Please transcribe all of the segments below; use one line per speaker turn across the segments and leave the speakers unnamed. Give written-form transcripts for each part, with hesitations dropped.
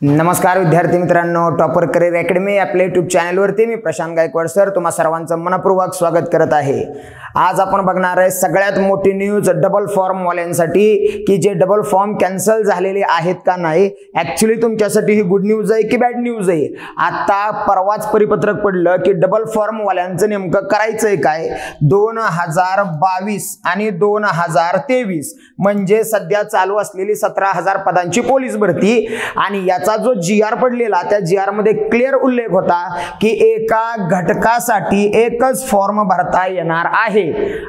नमस्कार विद्यार्थी मित्रांनो, टॉपर करिअर अकॅडमी आपल्या यूट्यूब चॅनलवरती मी प्रशांत गायकवाड सर तुम्हा सर्वांचं मनपूर्वक स्वागत करत आहे। आज आपण बघणार आहे सगळ्यात मोठी न्यूज डबल फॉर्म वाल्यांसाठी की जे डबल फॉर्म कॅन्सल झालेले आहेत का नाही। ॲक्च्युअली तुमच्यासाठी ही गुड न्यूज आहे की बॅड न्यूज आहे। आता परवाच परिपत्रक पडलं की डबल फॉर्म वाल्यांचं नेमकं करायचंय काय। 2022 आणि 2023 म्हणजे सध्या चालू असलेली 17,000 पदांची पोलीस भरती आणि याचा जो जीआर पडलेला त्या जीआर मध्ये क्लिअर उल्लेख होता की एका घटकासाठी एकच फॉर्म भरता येणार आहे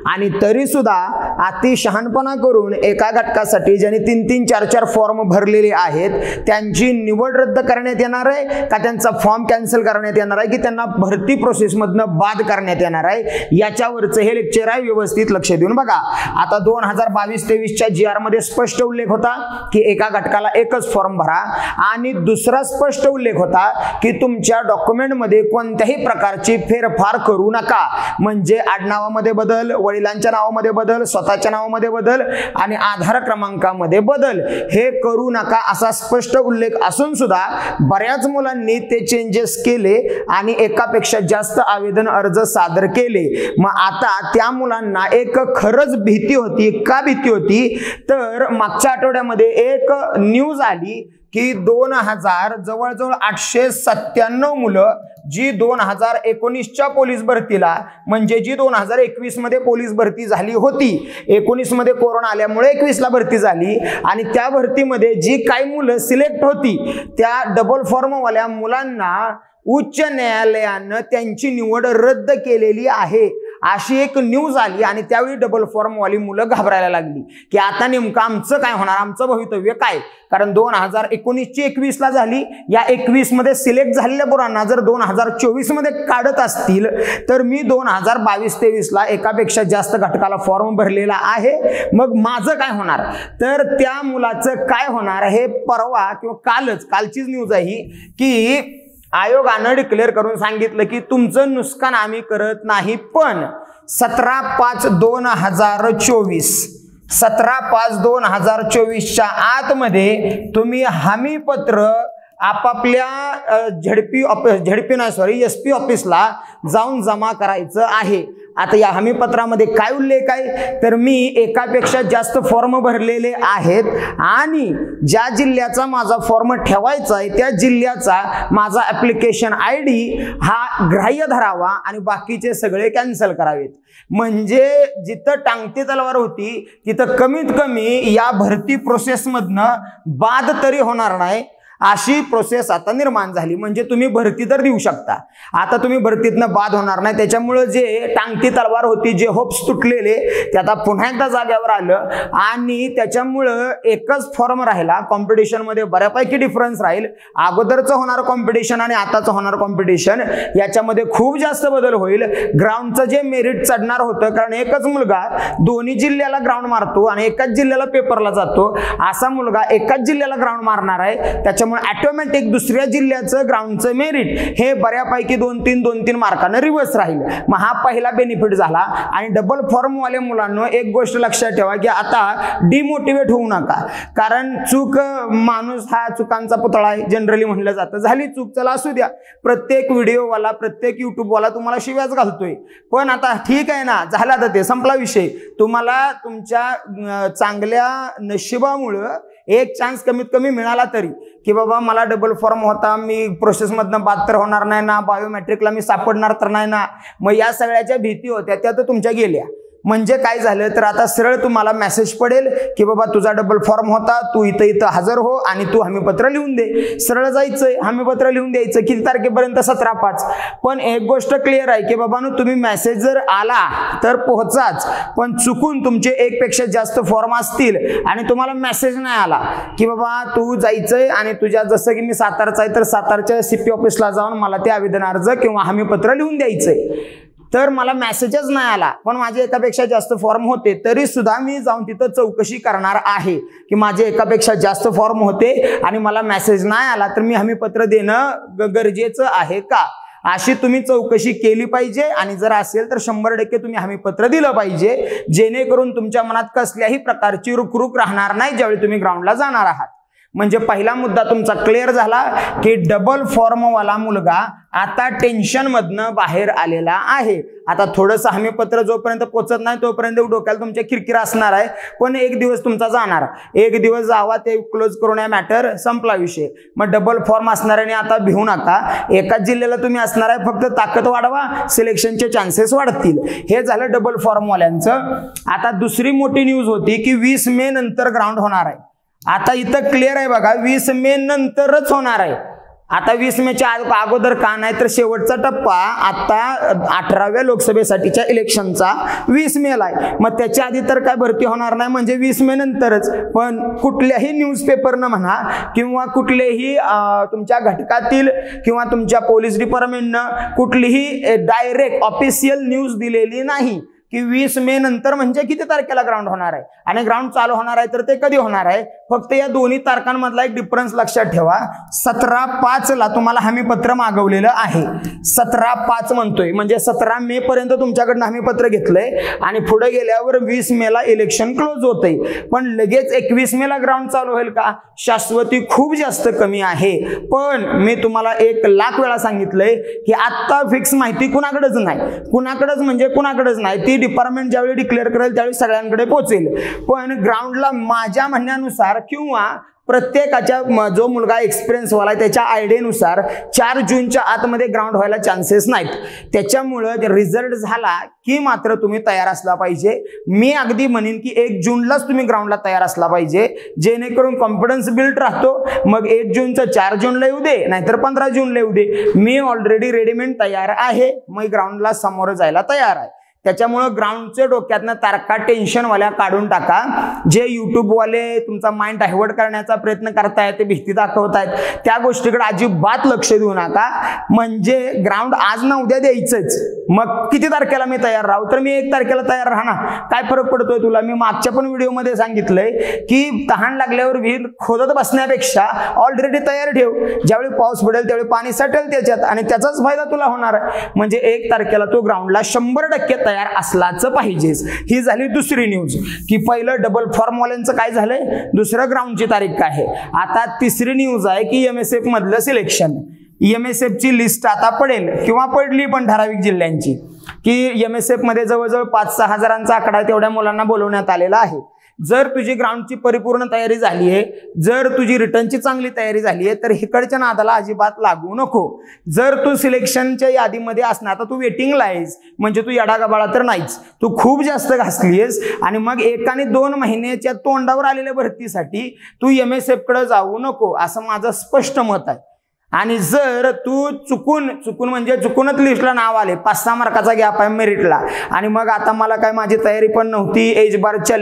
आणि तरी सुद्धा अति शहाणपणा करून एका घटकासाठी ज्यांनी 3-3, 4-4 फॉर्म भरलेले आहेत त्यांची निवड रद्द करण्यात येणार आहे का त्यांचा फॉर्म कॅन्सल करण्यात येणार आहे की त्यांना भरती प्रोसेस मधनं बाद करण्यात येणार आहे। याच्यावरचं हे लेक्चर आहे, व्यवस्थित लक्ष देऊन बघा। आता 2022-23 च्या जीआर मध्ये स्पष्ट उल्लेख होता की एका घटकाला एकच फॉर्म भरा आणि दुसरा स्पष्ट उल्लेख होता की तुमच्या डॉक्युमेंट मध्ये कोणत्याही प्रकारची फेरफार करू नका, म्हणजे आडनावामध्ये बदल, वडिलांच्या नावामध्ये बदल, स्वतःच्या नावामध्ये बदल आणि आधार क्रमांकामध्ये बदल हे करू नका असा स्पष्ट उल्लेख असून सुद्धा बऱ्याच मुलांनी ते चेंजेस केले आणि एकापेक्षा जास्त आवेदन अर्ज सादर केले। मग आता त्या मुलांना एक खरंच भीती होती। का भीती होती तर मागच्या आठवड्यामध्ये एक न्यूज आली की 2000 जवळजवळ 897 मुलं जी 2019च्या पोलीस भरतीला म्हणजे जी 2021 मध्ये पोलीस भरती झाली होती, 19 मध्ये कोरोना आल्यामुळे 21 ला भरती झाली आणि त्या भरतीमध्ये जी काही मुलं सिलेक्ट होती त्या डबल फॉर्म वाल्या मुलांना उच्च न्यायालयानं त्यांची निवड रद्द केलेली आहे अशी एक न्यूज आली आणि त्यावेळी डबल फॉर्म वाली मुलं घाबरायला लागली की आता नेमकं आमचं काय होणार, आमचं भवितव्य काय। कारण 2019 ची 21 ला झाली, या 21 मध्ये सिलेक्ट झालेल्या पोरांना जर 2024 मध्ये काढत असतील तर मी 2022-23 ला एकापेक्षा जास्त घटकाला फॉर्म भरलेला आहे, मग माझं काय होणार। तर त्या मुलाचं काय होणार हे परवा किंवा कालचीच न्यूज आहे की आयोगानं डिक्लेअर करून सांगितलं की तुमचं नुकसान आम्ही करत नाही, पण 17/5/2024 च्या आतमध्ये तुम्ही हमी पत्र आपापल्या एसपी ऑफिसला जाऊन जमा करायचं आहे। आता या हमी पत्रामध्ये काय उल्लेख आहे तर मी एकापेक्षा जास्त फॉर्म भरलेले आहेत आणि ज्या जिल्ह्याचा माझा फॉर्म ठेवायचा आहे त्या जिल्ह्याचा माझा ऍप्लिकेशन ID हा ग्राह्य धरावा आणि बाकीचे सगळे कॅन्सल करावेत। म्हणजे जिथं टांगती तलवार होती तिथं कमीत कमी या भरती प्रोसेस मधनं बाद तरी होणार नाही अशी प्रोसेस आता निर्माण झाली। म्हणजे तुम्ही भरती तर देऊ शकता, आता तुम्ही भरतीतनं बाद होणार नाही। त्याच्यामुळे जे टांगती तलवार होती, जे होप्स तुटलेले ते आता पुन्हा एकदा जाग्यावर आलं आणि त्याच्यामुळं एकच फॉर्म राहिला। कॉम्पिटिशन मध्ये बऱ्यापैकी डिफरन्स राहील। अगोदरचं होणार कॉम्पिटिशन आणि आताचं होणार कॉम्पिटिशन याच्यामध्ये खूप जास्त बदल होईल। ग्राउंडचं जे मेरिट चढणार होतं, कारण एकच मुलगा दोन्ही जिल्ह्याला ग्राउंड मारतो आणि एकाच जिल्ह्याला पेपरला जातो, असा मुलगा एकाच जिल्ह्याला ग्राउंड मारणार आहे। त्याच्यामुळे ऑटोमॅटिक दुसऱ्या जिल्ह्याचं ग्राउंडचं मेरिट हे बऱ्यापैकी 2-3 मार्कानं रिव्हर्स राहील। मग हा पहिला बेनिफिट झाला। आणि डबल फॉर्म वाले मुलांना एक गोष्ट लक्षात ठेवा की आता डिमोटिवेट होऊ नका, कारण चूक माणूस हा चुकांचा पुतळा आहे जनरली म्हणलं जातं। झाली चूक चला असू द्या, प्रत्येक व्हिडिओवाला प्रत्येक युट्यूबवाला तुम्हाला शिव्याच घालतोय, पण आता ठीक आहे ना, झाला तर ते संपला विषय। तुम्हाला तुमच्या चांगल्या नशिबामुळं एक चान्स कमीत कमी मिळाला तरी की बाबा मला डबल फॉर्म होता, मी प्रोसेस मधनं बाद तर होणार नाही ना, बायोमेट्रिकला मी सापडणार तर नाही ना, मग या सगळ्याच्या भीती होत्या त्या तर तुमच्या गेल्या। म्हणजे काय झालं तर आता सरळ तुम्हाला मेसेज पडेल की बाबा तुझा डबल फॉर्म होता, तू इथं हजर हो आणि तू हमीपत्र लिहून दे। सरळ जायचंय, हमीपत्र लिहून द्यायचं किती तारखेपर्यंत 17/5। पण एक गोष्ट क्लिअर आहे की बाबा तुम्ही मेसेज जर आला तर पोहोचाच, पण चुकून तुमचे एकपेक्षा जास्त फॉर्म असतील आणि तुम्हाला मेसेज नाही आला की बाबा तू जायचंय आणि तुझ्या जसं की मी सातारचा आहे तर सातारच्या CP ऑफिसला जाऊन मला ते आवेदन अर्ज किंवा हमीपत्र लिहून द्यायचंय, तर मला मेसेजच नाही आला पण माझे एकापेक्षा जास्त फॉर्म होते तरी सुद्धा मी जाऊन तिथं चौकशी करणार आहे की माझे एकापेक्षा जास्त फॉर्म होते आणि मला मेसेज नाही आला तर मी हमीपत्र देणं गरजेचं आहे का, अशी तुम्ही चौकशी केली पाहिजे। आणि जर असेल तर 100% तुम्ही हमीपत्र दिलं पाहिजे, जेणेकरून तुमच्या मनात कसल्याही प्रकारची रुखरुख राहणार नाही ज्यावेळी तुम्ही ग्राउंडला जाणार आहात। म्हणजे पहिला मुद्दा तुमचा क्लिअर झाला की डबल फॉर्मवाला मुलगा आता टेन्शन मधनं बाहेर आलेला आहे. आता थोडंसं हमीपत्र जोपर्यंत पोचत नाही तोपर्यंत डोक्याला तुमच्या किरकिरा असणार आहे, पण एक दिवस तुमचा जाणार, एक दिवस जावा ते क्लोज करून या मॅटर संपला विषय. मग डबल फॉर्म असणाऱ्याने आता भिवू नका. एकाच जिल्ह्याला तुम्ही असणार आहे, फक्त ताकद वाढवा, सिलेक्शनचे चान्सेस वाढतील. हे झालं डबल फॉर्मवाल्यांचं. आता दुसरी मोठी न्यूज होती की 20 मे नंतर ग्राउंड होणार आहे. आता इथं क्लिअर आहे बघा, 20 मे नंतरच होणार आहे. आता 20 मेच्या अगोदर का नाही, तर शेवटचा टप्पा आता 18व्या लोकसभेसाठीच्या इलेक्शनचा 20 मेला आहे. मग त्याच्या आधी तर काय भरती होणार नाही, म्हणजे 20 मे नंतरच. पण कुठल्याही न्यूजपेपरनं म्हणा किंवा कुठलेही तुमच्या घटकातील किंवा तुमच्या पोलीस डिपार्टमेंटनं कुठलीही डायरेक्ट ऑफिशियल न्यूज दिलेली नाही की 20 मे नंतर म्हणजे किती तारखेला ग्राउंड होणार आहे आणि ग्राउंड चालू होणार आहे तर ते कधी होणार आहे. फक्त या दोन्ही तारखांमधला एक डिफरन्स लक्षात ठेवा. 17/5 तुम्हाला हमीपत्र मागवलेलं आहे. 17/5 म्हणतोय म्हणजे 17 मे पर्यंत तुमच्याकडनं हमीपत्र घेतलंय आणि पुढे गेल्यावर 20 मेला इलेक्शन क्लोज होतंय. पण लगेच 21 मेला ग्राउंड चालू होईल का? शाश्वती खूप जास्त कमी आहे. पण मी तुम्हाला 1,00,000 वेळा सांगितलंय की आता फिक्स माहिती कुणाकडेच नाही. कुणाकडेच म्हणजे कुणाकडेच नाही, ती डिपार्टमेंट ज्यावेळी डिक्लेअर करेल त्यावेळी सगळ्यांकडे पोहोचेल. पण ग्राउंडला माझ्या म्हणण्यानुसार किंवा प्रत्येकाच्या जो मुलगा एक्सपिरियन्स वाला त्याच्या आयडियानुसार 4 जूनच्या आतमध्ये ग्राउंड व्हायला चान्सेस नाहीत. त्याच्यामुळं रिझल्ट झाला की मात्र तुम्ही तयार असला पाहिजे. मी अगदी म्हणेन की 1 जूनलाच तुम्ही ग्राउंडला तयार असला पाहिजे, जेणेकरून कॉन्फिडन्स बिल्ड राहतो. मग 1 जूनचं 4 जूनला येऊ दे नाहीतर 15 जूनला येऊ दे, मी ऑलरेडी रेडीमेड तयार आहे, मग ग्राउंडला समोर जायला तयार आहे. त्याच्यामुळं ग्राउंडचे डोक्यातनं तारखा टेन्शनवाल्या काढून टाका. जे युट्यूबवाले तुमचा माइंड डायव्हर्ट करण्याचा प्रयत्न करतायत, ते भीती दाखवतायत, त्या गोष्टीकडे अजिबात लक्ष देऊ नका. म्हणजे ग्राउंड आज ना उद्या द्यायचंच. मग किती तारखेला मी तयार राहू, तर मी 1 तारखेला तयार राहणार. काय फरक पडतोय तुला? मी मागच्या पण व्हिडिओमध्ये सांगितलंय की तहान लागल्यावर विहीर खोदत बसण्यापेक्षा ऑलरेडी तयार ठेव. ज्यावेळी पाऊस पडेल त्यावेळी पाणी साठेल त्याच्यात आणि त्याचाच फायदा तुला होणार आहे. म्हणजे 1 तारखेला तो ग्राउंडला 100% तयार असलाच पाहिजेच. ही झाली दुसरी न्यूज की पहिलं डबल फॉर्मवाल्यांचं काय झालंय, दुसरं ग्राउंडची तारीख काय आहे. आता तिसरी न्यूज आहे की MSF मधलं सिलेक्शन. MSF ची लिस्ट आता पडेल किंवा पडली पण ठराविक जिल्ह्यांची की MSF मध्ये जवळजवळ 5-6 हजारांचा आकडा तेवढ्या मुलांना बोलवण्यात आलेला आहे. जर तुझी ग्राउंडची परिपूर्ण तयारी झाली आहे, जर तुझी रिटर्नची चांगली तयारी झाली आहे, तर इकडच्या नादाला अजिबात लागू नको. जर तू सिलेक्शनच्या यादीमध्ये असणार तर तू वेटिंगला आहेस, म्हणजे तू येडागबाळा तर नाहीच, तू खूप जास्त घासलीस. आणि मग 1 आणि 2 महिन्याच्या तोंडावर आलेल्या भरतीसाठी तू MSF कडे जाऊ नको, असं माझं स्पष्ट मत आहे. आणि जर तू चुकून म्हणजे चुकूनच लिस्टला नाव आले, 5-6 मार्काचा गॅप आहे मेरिटला, आणि मग आता मला काय माझी तयारी पण नव्हती, एज बारच्या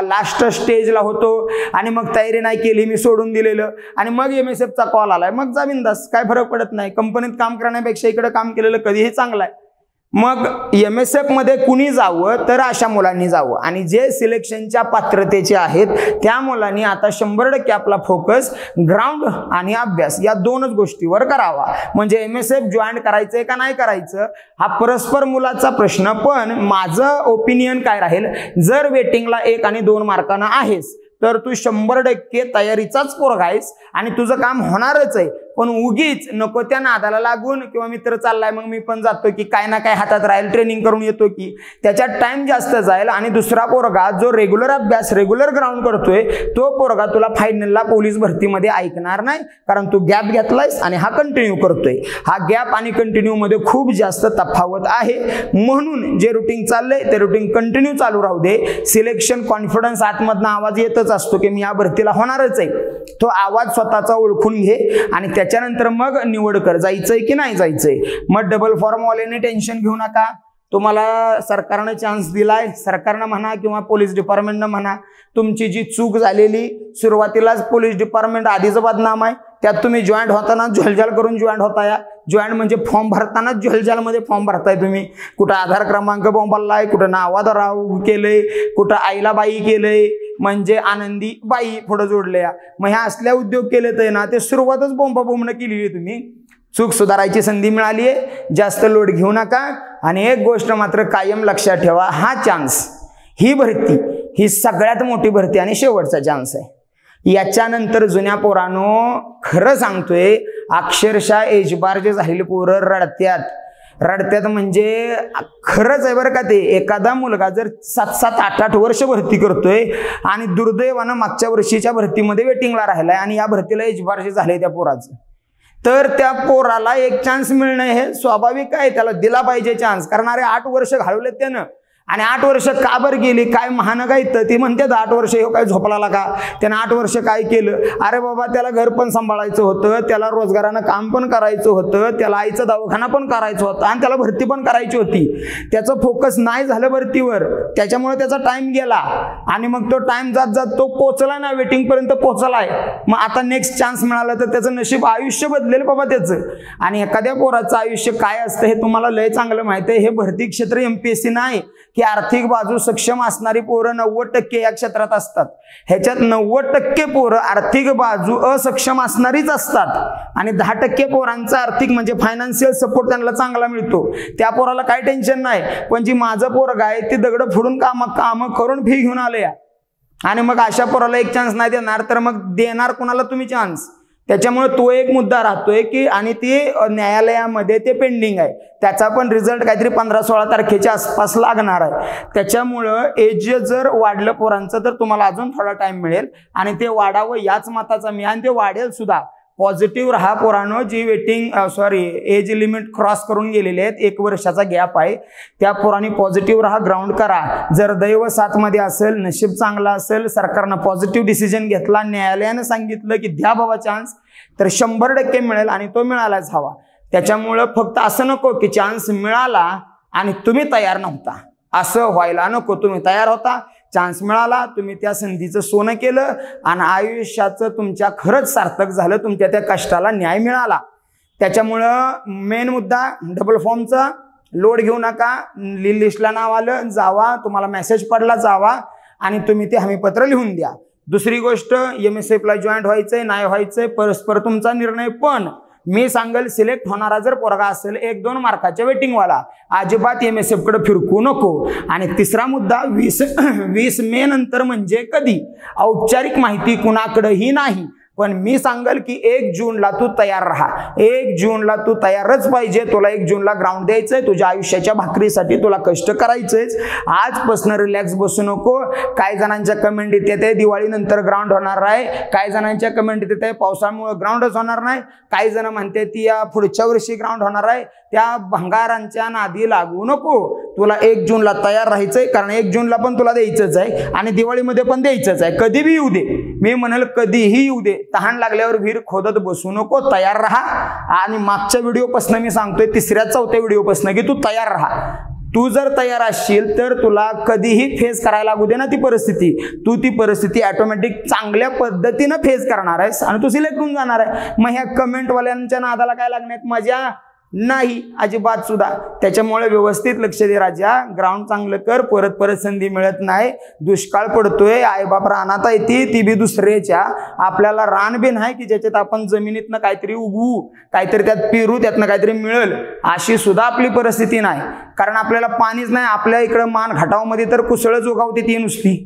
लास्ट स्टेजला होतो आणि मग तयारी नाही केली, मी सोडून दिलेलं, आणि मग MSFचा कॉल आलाय, मग जा बिंदास, काय फरक पडत नाही. कंपनीत काम करण्यापेक्षा इकडे काम केलेलं कधीही चांगलं आहे. मग MSF मध्ये कुणी जावं तर अशा मुलांनी जावं, आणि जे सिलेक्शनच्या पात्रतेचे आहेत त्या मुलांनी आता 100% आपला फोकस ग्राउंड आणि अभ्यास या 2च गोष्टीवर करावा. म्हणजे MSF जॉईन करायचंय का नाही करायचं हा परस्पर मुलाचा प्रश्न. पण माझं ओपिनियन काय राहील, जर वेटिंगला 1 आणि 2 मार्कानं आहेस तर तू 100% तयारीचाच पोरगा आहेस आणि तुझं काम होणारच आहे. पण उगीच नको त्या नादाला लागून किंवा मित्र चाललाय मग मी पण जातो की काय ना काय हातात राहील, ट्रेनिंग करून येतो की, त्याच्यात टाइम जास्त जाईल. आणि दुसरा पोरगा जो रेग्युलर अभ्यास रेग्युलर ग्राउंड करतोय तो पोरगा तुला फायनलला पोलीस भरतीमध्ये ऐकणार नाही, कारण तू गॅप घेतलायस आणि हा कंटिन्यू करतोय. हा गॅप आणि कंटिन्यू मध्ये खूप जास्त तफावत आहे. म्हणून जे रुटीन चाललंय ते रुटीन कंटिन्यू चालू राहू दे. सिलेक्शन कॉन्फिडन्स आतमधनं आवाज येतच असतो की मी या भरतीला होणारच आहे, तो आवाज स्वतःचा ओळखून घे आणि त्याच्यानंतर मग निवड कर, जायचंय की नाही जायचंय. मग डबल फॉर्मवाल्याने टेन्शन घेऊ नका. तुम्हाला सरकारने चान्स दिलाय, सरकारनं म्हणा किंवा पोलीस डिपार्टमेंटनं म्हणा, तुमची जी चूक झालेली सुरुवातीलाच पोलीस डिपार्टमेंट आधीच बदनाम आहे, त्यात तुम्ही जॉईंट होताना झोलझाल करून जॉईंट होताय. जॉईंट म्हणजे फॉर्म भरताना झोलझालमध्ये फॉर्म भरताय तुम्ही. कुठं आधार क्रमांक बोंबलाय, कुठं नावात राव केलंय, कुठं आईला बाई केलंय, म्हणजे आनंदी बाई पुढे जोडले. मग ह्या असल्या उद्योग केले तर ना ते सुरुवातच बोंबाबोंबनं केलेली आहे तुम्ही. चूक सुधारायची संधी मिळाली आहे, जास्त लोड घेऊ नका. आणि एक गोष्ट मात्र कायम लक्षात ठेवा, हा चान्स, ही भरती ही सगळ्यात मोठी भरती आणि शेवटचा चान्स आहे. याच्यानंतर जुन्या पोरांनो खरं सांगतोय, अक्षरशः एज बार जे झालेली पोरं रडत्यात म्हणजे खरंच आहे बरं का ते. एखादा मुलगा जर 7-7, 8-8 वर्ष भरती करतोय आणि दुर्दैवानं मागच्या वर्षीच्या भरतीमध्ये वेटिंगला राहिलाय आणि या भरतीला एज बार जे झाले त्या पोराचं, तर त्या पोराला एक चान्स मिळणं हे स्वाभाविक आहे. त्याला दिला पाहिजे चान्स. कारण अरे 8 वर्ष घालवलेत त्यानं आणि 8 वर्ष का बरं गेली, काय महानगा येतं ती म्हणतात 8 वर्ष हे काय झोपला का, त्यानं 8 वर्ष काय केलं. अरे बाबा त्याला घर पण सांभाळायचं होतं, त्याला रोजगारानं काम पण करायचं होतं, त्याला आईचा दवाखाना पण करायचं होतं आणि त्याला भरती पण करायची होती. त्याचं फोकस नाही झालं भरतीवर, त्याच्यामुळे त्याचा टाइम गेला आणि मग तो टाइम जात जात तो पोचला ना, वेटिंग पर्यंत पोचलाय. मग आता नेक्स्ट चान्स मिळाला तर त्याचं नशीब, आयुष्य बदलेल बाबा त्याचं. आणि एखाद्या पोराचं आयुष्य काय असतं हे तुम्हाला लय चांगलं माहिती आहे. हे भरती क्षेत्र MPSC नाही की आर्थिक बाजू सक्षम असणारी पोरं 90% या क्षेत्रात असतात. ह्याच्यात 90% पोरं आर्थिक बाजू असक्षम असणारीच असतात आणि 10% पोरांचा आर्थिक म्हणजे फायनान्शियल सपोर्ट त्यांना चांगला मिळतो. त्या पोराला काही टेन्शन नाही. पण जी माझं पोरग आहे ते दगड फोडून काम करून फी घेऊन आले आणि मग अशा पोराला एक चान्स नाही देणार तर मग देणार कुणाला तुम्ही चान्स. त्याच्यामुळे तो एक मुद्दा राहतोय की आणि ते न्यायालयामध्ये ते पेंडिंग आहे. त्याचा पण रिझल्ट काहीतरी 15-16 तारखेच्या आसपास लागणार आहे. त्याच्यामुळं एज जर वाढलं पोरांचं तर तुम्हाला अजून थोडा टाइम मिळेल आणि ते वाढावं याच मताचा मी, आणि ते वाढेल सुद्धा. पॉझिटिव्ह राहा पोरांनो. जी एज लिमिट क्रॉस करून गेलेले आहेत, 1 वर्षाचा गॅप आहे, त्या पोरांनी पॉझिटिव्ह राहा, ग्राउंड करा. जर दैव साथमध्ये असेल, नशीब चांगला असेल, सरकारनं पॉझिटिव्ह डिसिजन घेतला, न्यायालयानं सांगितलं की द्या बाबा चान्स, तर 100% मिळेल आणि तो मिळालाच हवा. त्याच्यामुळं फक्त असं नको की चान्स मिळाला आणि तुम्ही तयार नव्हता, असं व्हायला नको. तुम्ही तयार होता, चान्स मिळाला, तुम्ही त्या संधीचं सोनं केलं आणि आयुष्याचं तुमच्या खरंच सार्थक झालं, तुमच्या त्या कष्टाला न्याय मिळाला. त्याच्यामुळं मेन मुद्दा डबल फॉर्मचा लोड घेऊ नका. लिस्टला नाव आलं जावा, तुम्हाला मेसेज पडला जावा आणि तुम्ही ते हमीपत्र लिहून द्या. दुसरी गोष्ट, MSFला जॉईंट व्हायचंय नाही व्हायचंय परस्पर तुमचा निर्णय. पण मी सांगेल सिलेक्ट होणारा जर पोरगा असेल 1-2 मार्काच्या वेटिंगवाला, अजिबात MSF कडे फिरकू नको. आणि तिसरा मुद्दा 20 मे नंतर म्हणजे कधी, औपचारिक माहिती कुणाकडेही नाही. पण मी सांगेल की 1 जूनला तू तयार राहा. 1 जूनला तू तयारच पाहिजे. तुला 1 जूनला ग्राउंड द्यायचंय, तुझ्या आयुष्याच्या भाकरीसाठी तुला कष्ट करायचंच. आजपासून रिलॅक्स बसू नको. काही जणांच्या कमेंट येते दिवाळीनंतर ग्राउंड होणार आहे, काही जणांच्या कमेंट येते पावसामुळे ग्राउंडच होणार नाही, काही जण म्हणते ती या पुढच्या वर्षी ग्राउंड होणार आहे. त्या भंगारांच्या नादी लागू नको. तुला 1 जूनला तयार राहायचंय, कारण 1 जूनला पण तुला द्यायचंच आहे आणि दिवाळीमध्ये पण द्यायचंच आहे. कधी बी येऊ दे, मी म्हणेल कधीही येऊ दे. तहान लागल्यावर विहीर खोदत बसू नको, तयार राहा. आणि मागच्या व्हिडिओपासून मी सांगतोय, 3ऱ्या-4थ्या व्हिडिओपासून की तू तयार राहा. तू जर तयार असशील तर तुला कधीही फेस करायला लागू दे ना ती परिस्थिती, तू ती परिस्थिती ऑटोमॅटिक चांगल्या पद्धतीनं फेस करणार आहेस आणि तू सिलेक्ट होऊन जाणार आहे. मग ह्या कमेंटवाल्यांच्या नादाला काय लागण्यात मजा नाही अजिबात सुद्धा. त्याच्यामुळे व्यवस्थित लक्ष दे राजा. ग्राउंड चांगलं कर. परत संधी मिळत नाही. दुष्काळ पडतोय, आईबाप रानात येते, ती बी दुसऱ्याच्या. आपल्याला रान बी नाही की ज्याच्यात आपण जमिनीतनं काहीतरी उगवू, काहीतरी त्यात पेरू, त्यातनं काहीतरी मिळेल, अशी सुद्धा आपली परिस्थिती नाही. कारण आपल्याला पाणीच नाही. आपल्या इकडं मान घाटावमध्ये तर कुसळच उगवते ती नुसती.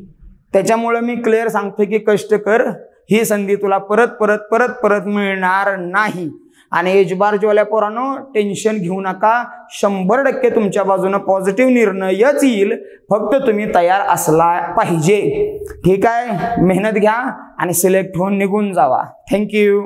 त्याच्यामुळे मी क्लिअर सांगतो की कष्ट कर. ही संधी तुला परत मिळणार नाही. आणि एज बार जेवल्या पोरांनो टेन्शन घेऊ नका. 100% तुमच्या बाजूने पॉझिटिव्ह निर्णयच येईल. फक्त तुम्ही तयार असला पाहिजे. ठीक आहे, मेहनत घ्या आणि सिलेक्ट होऊन निघून जावा. थँक्यू.